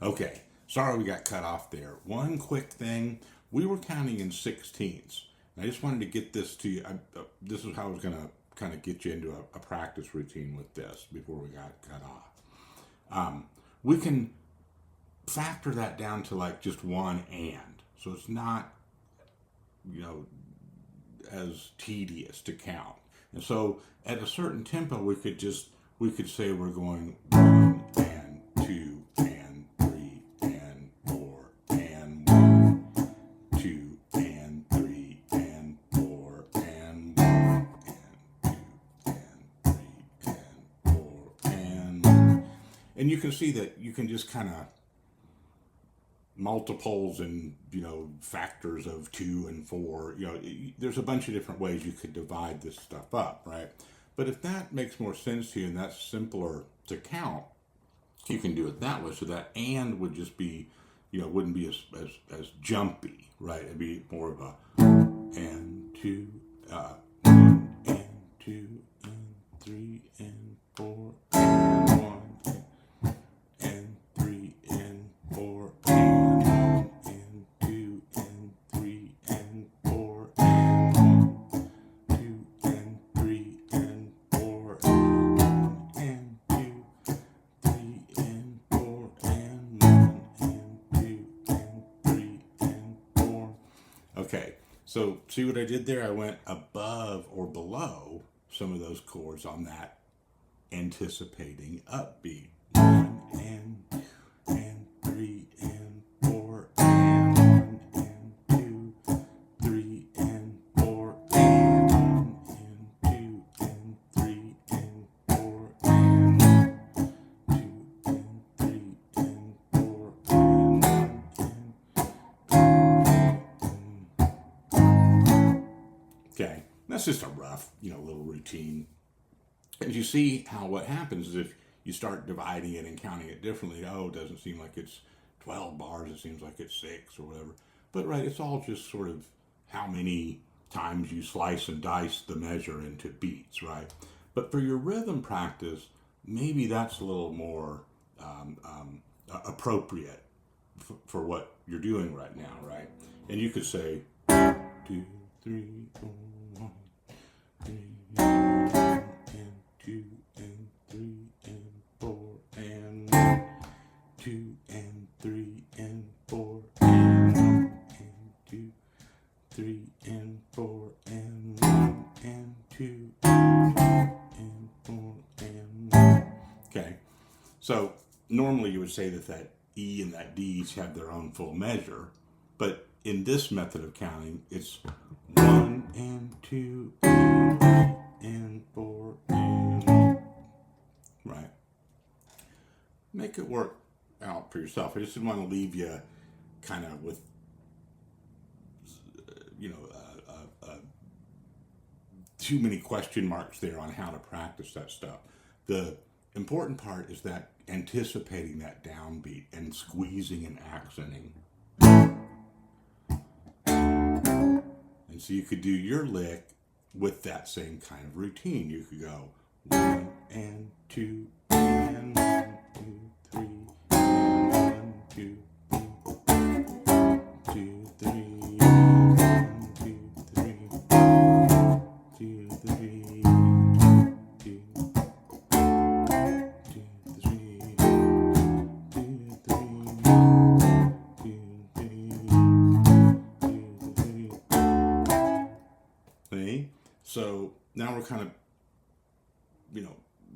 Okay, sorry we got cut off there. One quick thing, we were counting in sixteenths. And I just wanted to get this to you. This is how I was going to kind of get you into a practice routine with this before we got cut off. We can factor that down to like just one and. So it's not, as tedious to count. And so at a certain tempo, we could say we're going one and two and three and four and one, two and three and four and one and two and three and four and one. And you can see that you can just kind of multiples and factors of 2 and 4, there's a bunch of different ways you could divide this stuff up, right? But if that makes more sense to you and that's simpler to count, you can do it that way. So that and would just be, wouldn't be as jumpy, right? It'd be more of a and two, one and two and three and four and one and three and four and two and three and four and one, two and three and four and two, three and four and one and two and three and four. Okay, so see what I did there? I went above or below some of those chords on that anticipating upbeat. One and three and four and one and two, three and four and one and two and three and four and one, two and three and four and one. Okay, that's just a rough, little routine. And you see how what happens is if you start dividing it and counting it differently, it doesn't seem like it's 12 bars, it seems like it's 6 or whatever. But right, it's all just sort of how many times you slice and dice the measure into beats, right? But for your rhythm practice, maybe that's a little more appropriate for what you're doing right now, right? And you could say 2, 3, 4, 1, 3, and 2 and 3 and 4 and 1, 2 and 3 and 4 and 1 and 2, 3 and 4 and 1 and 2 and 4 and 1. Okay, so normally you would say that E and that D each have their own full measure, but in this method of counting, it's 1 and 2 and 3 and 4 and 1. Right. Make it work out for yourself. I just didn't want to leave you kind of with, too many question marks there on how to practice that stuff. The important part is that anticipating that downbeat and squeezing and accenting. And so you could do your lick with that same kind of routine. You could go 1 and 2 and 1, 2, 3 and 1, 2, 2, 3 1, 2, 3 2, 3 2, 2, 3 2, 3 See? So now we're kind of,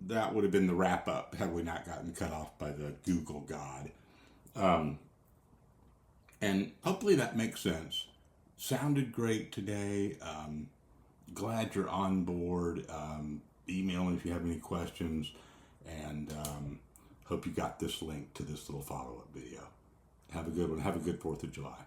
that would have been the wrap up had we not gotten cut off by the Google God. And hopefully that makes sense. Sounded great today. Glad you're on board. Email me if you have any questions. And hope you got this link to this little follow-up video. Have a good one. Have a good 4th of July.